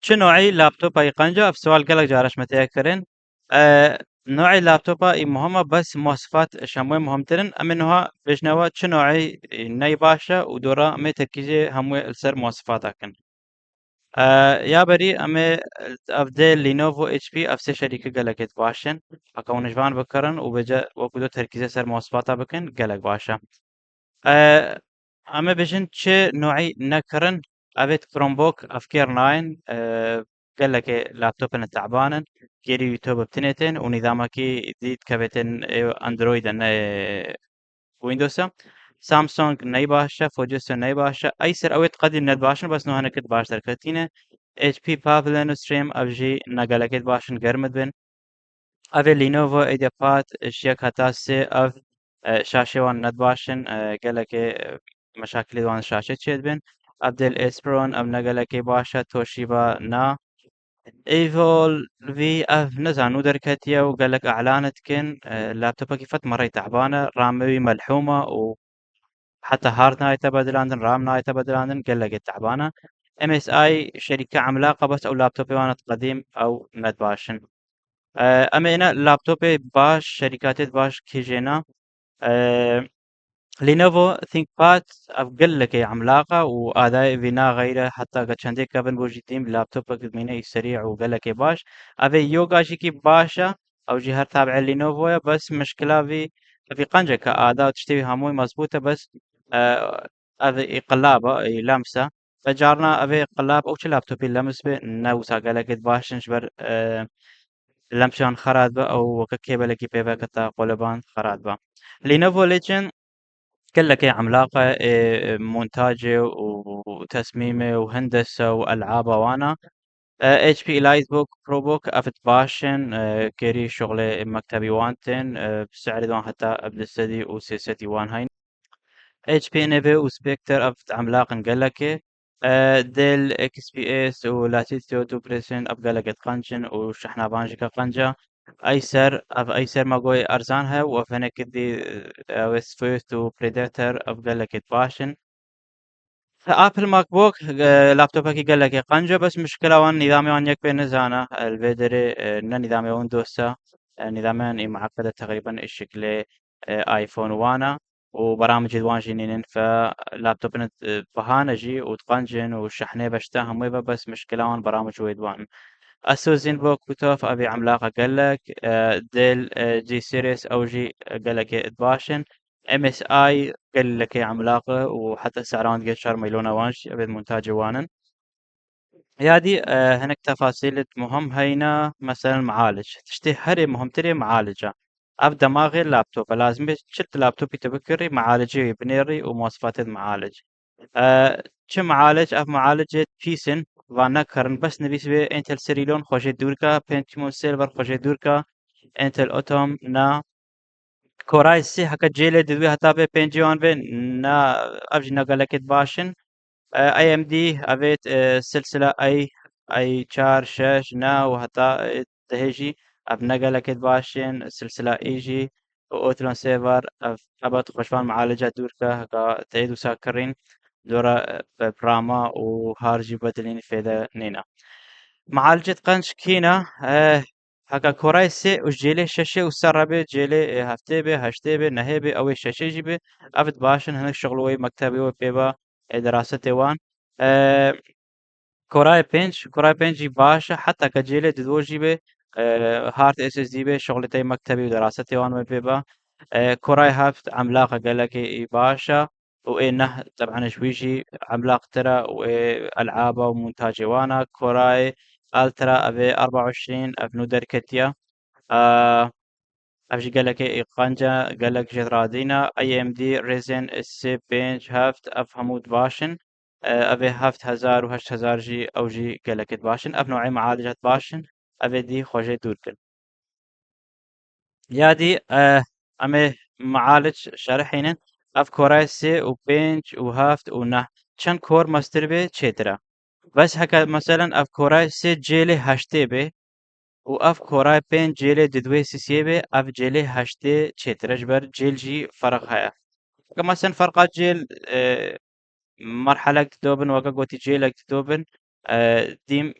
چه نوعی لابتوبایی قنجة في سؤال قالك جارش متذكرين. نوعي لابتوبا مهمة بس مواصفات شاموي مهمترن أما بجنوا چه نوعي ناي باشا ودورا أمي تركيزي هموي السر مواصفاتكن. يا بري أمي أفدي لينوفو اتش بي أفسي شركة قالك باشن أكون جوان بكرن وبجا وكدو تركيزي سر مواصفاتها بكن قالك باشا. آه، أما بيجن چه نوعي نكرن أبيت كرومبوك أفكير 9 قال لك لابتوب تعبانا كيري يوتيوب بتنتين ونظامك جديد كبتن أندرويد ويندوز سامسونج ناي باشا فوجيسون ناي باشا أيسر أويت قديم نت باشن بس نو هنكت باش تركتينه اتش بي بافلين ستريم أفجي نقلكت باشن قرمت بن أفي لينوفو إيدياباد الشيك هتاسي أف شاشة وان ندباشن قالك مشاكل وان شاشة تشيد بن أبدل إسبرون أبنا قالك باشا توشيبا نا ايفول في اف نزانو دركتيا وقالك اعلانت كن اللابتوب كيفت مرة تعبانة رامي ملحومة وحتى هارد ناي تبدلاندن رام ناي تبدلاندن قالك تعبانة ام اس اي شركة عملاقة بس او لابتوب وانت قديم او ندباشن. اما هنا لابتوب باش شركات باش كيجينا لينوفو ثينك باد أقل لك عملاقة وأداء فينا غيره حتى قد شندي كابن بوجيتيم لابتوب ميني سريع وقال لك باش أبي يوغا جيكي باشا أو جهة تابعة لينوفو بس مشكلة في قنجة كأداء تشتري هموي مزبوطة بس أبي قلابة لمسة فجارنا أبي قلاب أو لابتوب لمس به نوسا قال لك باش نشبر لمشان خراد به أو وككيبل كي بيبا كتا قلبان خراد به لينوفو ليجن كلها كي عملاقة مونتاجه وتصميمه وهندسة وألعابه وانا اتش بي لايت بوك برو بوك افت باشن كيري شغل مكتبي وانتن بسعر دوان حتى بلستدي وسيستي وان هاي اتش بي نيفي وسبكتر افت عملاق نقلكي ديل اكس بي اس ولاتيتيو دوبريسن ابقلقت قنجن وشحنا بانجيكا قنجة ايسر ما قوي ارزانها وفنك دي ويسفوت وبريداتر ابقلقت باشن ابل ماك بوك لابتوب كي قال لك قنجة بس مشكلة وان نظامي وان يكبر نزانة الفيدري نظامي ويندوز نظامان معقدة تقريبا الشكل ايفون وانا وبرامج الوان جينين فلابتوب بهانا جي وتقنجن والشحنة بشتاهم ويبا بس مشكلة وان برامج ويدوان اسوسين بوك كتوف ابي عملاقة قال لك ديل جي سيريس او جي قال لك ادباشن ام اس اي قال لك عملاقة وحتى سعران قد شهر ميلونا وانش ابد مونتاج وانن يادي هناك تفاصيل مهم هينا مثلا معالج تشتي هري مهم تري معالجة ابدا ما غير لابتوب لازم شت لابتوب تبكري معالجي بنيري ومواصفات المعالج چه معالج اف معالجة تيسن وانا كرن بس نبيس بي انتل سريلون خوشي دوركا بنتيمون سيلفر خوشي دوركا انتل اوتوم نا كوراي سي حكا جيلي ددوي هتا بي بنجيوان بي نا افجي نقلكت باشن اي ام دي افيت سلسلة اي چار شش نا وهتا تهجي اب نقلكت باشن سلسلة ايجي واوتلون سيفر ابات خوشفان معالجة دوركا هكا تعيد وساكرين دورة براما وهارجي بدلين فيدا نينا معالجة قنش كينا هكا كوراي سي وجيلي شاشة وسربي جيلي هفتي بي هشتي بي نهي بي اوي شاشة جيبي افت باشن هناك شغلوي مكتبي وبيبا دراسة وان آه، كوراي بنج باشا حتى كجيلي ددو جيبي هارد اس اس دي بي شغلتي مكتبي ودراستي وان وبيبا كوراي هافت عملاقة قال لك باشا وإنه طبعا شويشي عملاق ترى وألعابه ومونتاج وانا كوراي الترا افي 24 اف نودر كتيا آه افجي قال لك قنجة قال لك جرادينا اي ام دي ريزن السي بينج هافت اف همود باشن افي هافت هزار وهشت هزار جي او جي قال لك باشن اف نوعي معالجة باشن افي دي خوجي دوركن يادي امي معالج شرحينن اف كوراي سي وبينج وهافت ونه چند كور مستر بي تشيترا بس هكا مثلا اف كوراي سي جيلي هشتي بي وأف كوراي بين جيلي ددوي سيسيبي أف جيلي هشتي تشيترج بر جيل جي فرق هيا كما مثلا فرقات جيل مرحلة دوبن وكا قوتي جيلك دوبن ديم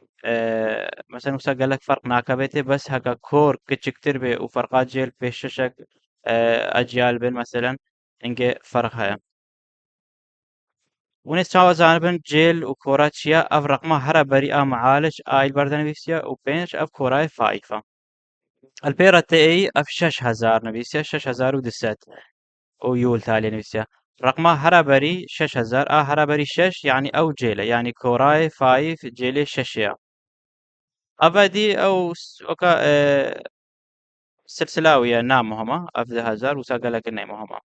مثلا وسا قال لك فرق ناكبته بس هكا كور كتشكتر به وفرقات جيل بيششك أجيال بين مثلا إنك فرق هيا ونتشاو زانبن جيل وكوراتشيا أف رقم هرا بريئة معالج آيل بردنويسيا وبينش أف كوراي فايفة البيرة تي أف 6000 نويسيا 6010 ويول تالي نويسيا رقم هرا بري 6000 هرا بري 6 يعني أو جيلة يعني كوراي فايف جيلي ششيا أفادي أو أوكا سلسلاوية نام مهمة أفذا هزار وساقا لك النام مهمة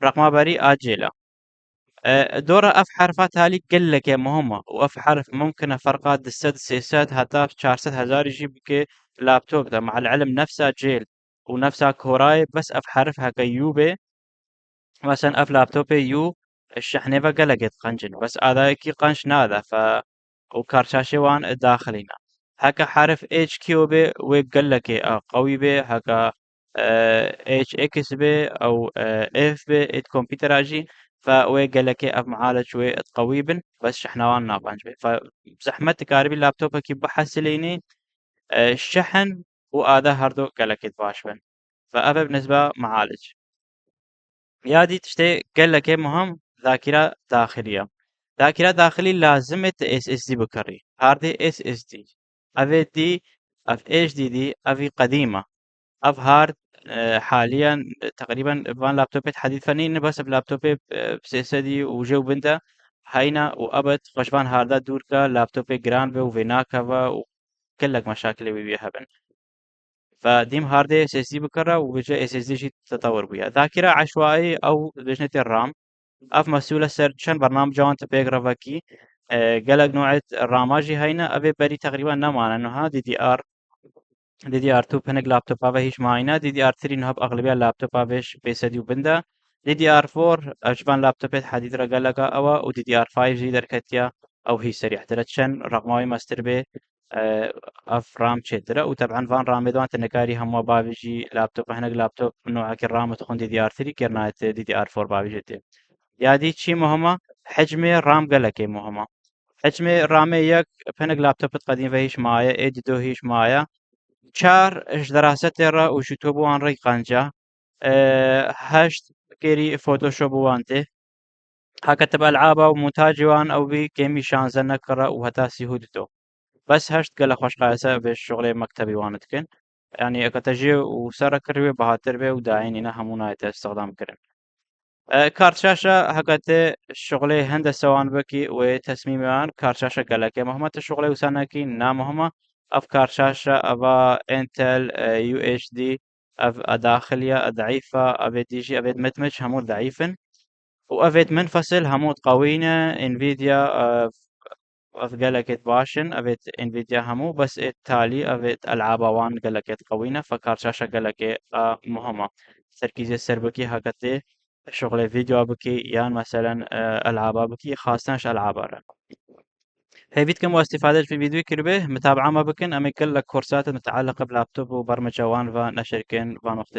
رقم بري آجيلة دورة أف حرفات هالي قل لك يا مهمة وأف حرف ممكن فرقات السد سيسات هتاف 400 هزار يجيب كي لابتوب ده مع العلم نفسها جيل ونفسها كوراي بس أف حرف هكا يوبي مثلا أف لابتوب يو الشحنة قلقت قنجن بس هذا كي قنش نادا وكارشاشة وان داخلينا هكا حرف اتش كيو بي وقال لك قوي بي هكا اتش اكس بي او اف بي ات كمبيوتر اجي فقال لك اف معالج شوي قوي بن بس شحنوان نابانج بي فزحمة تكاربي اللابتوب كي بحسليني الشحن وهذا هردو قال لك باش بن فأبا بالنسبة معالج يادي تشتي قال لك مهم ذاكرة داخلية ذاكرة داخلي لازمة اس اس دي بكري هاردي اس اس دي افي دي اف اتش دي دي افي قديمة اف هارد حاليا تقريبا فان لابتوبات حديث فنين بس بلابتوب بسيسدي وجو بندا هينا وابد خشبان هاردات دوركا لابتوب جران بي وفيناكا وكلك مشاكل بيها بن فديم هارد اس اس دي بكرة وبيجي اس اس دي شي تطور بيها ذاكرة عشوائي او لجنة الرام اف مسؤولة سيرشن برنامج جوان تبيغرافاكي قلق نوع الراماجي هينا ابي بري تقريبا نمان انه ها دي دي ار 2 بنك لابتوب ابا هيش ماينا دي دي ار 3 انه اغلبيه اللابتوب ابيش بيسدي وبندا دي دي ار 4 اجبان لابتوبات حديث رقلقا اوا ودي دي ار 5 جي دركتيا او هي سريع تلتشن رقماوي ماستر بي اف رام تشترا وطبعا فان رام دوان تنكاري هم بابيجي لابتوب هناك لابتوب نوعك الرام تخون دي دي ار 3 كيرنايت دي دي ار 4 بابيجي يا دي شي مهمة حجمي رام قلقي مهمة حجمي رامي يك بهنك لابتوب قديم فيش معايا ايدي دو هيش معايا چار دراستي را وشتو بوان ري قانجا هشت كيري فوتوشوب وانته هكتب ألعابه ومونتاج وان أو بي كيمي شانزا نكرة وهتا سيهودتو بس هشت قال خوش قاسة بالشغل مكتبي وانتكن يعني اكتجي وسارة كروي بهاتر بي وداعين إنا همونا استخدام كرن كارت شاشة هكذا الشغلي هندسة وان بكي وتصميم وان كارت شاشة قالك مهمة الشغلي وسانكي نا مهمة أف كارت شاشة أبا انتل يو اتش دي أف داخلية ضعيفة أبي دي جي أبي متمج همود ضعيفن وأبيت منفصل همود قوينة انفيديا أف قالك باشن أبيت انفيديا همو بس التالي أبيت ألعاب وان قالك قوينة فكارت شاشة قالك مهمة تركيز السر بكي هكذا شغل فيديو بكي يعني مثلا ألعاب بكي خاصة ألعاب هي بيتكم واستفادة في الفيديو كربه متابعة ما بكن أما كل كورسات متعلقة بلابتوب وبرمجة وان فان نشركن فان وقت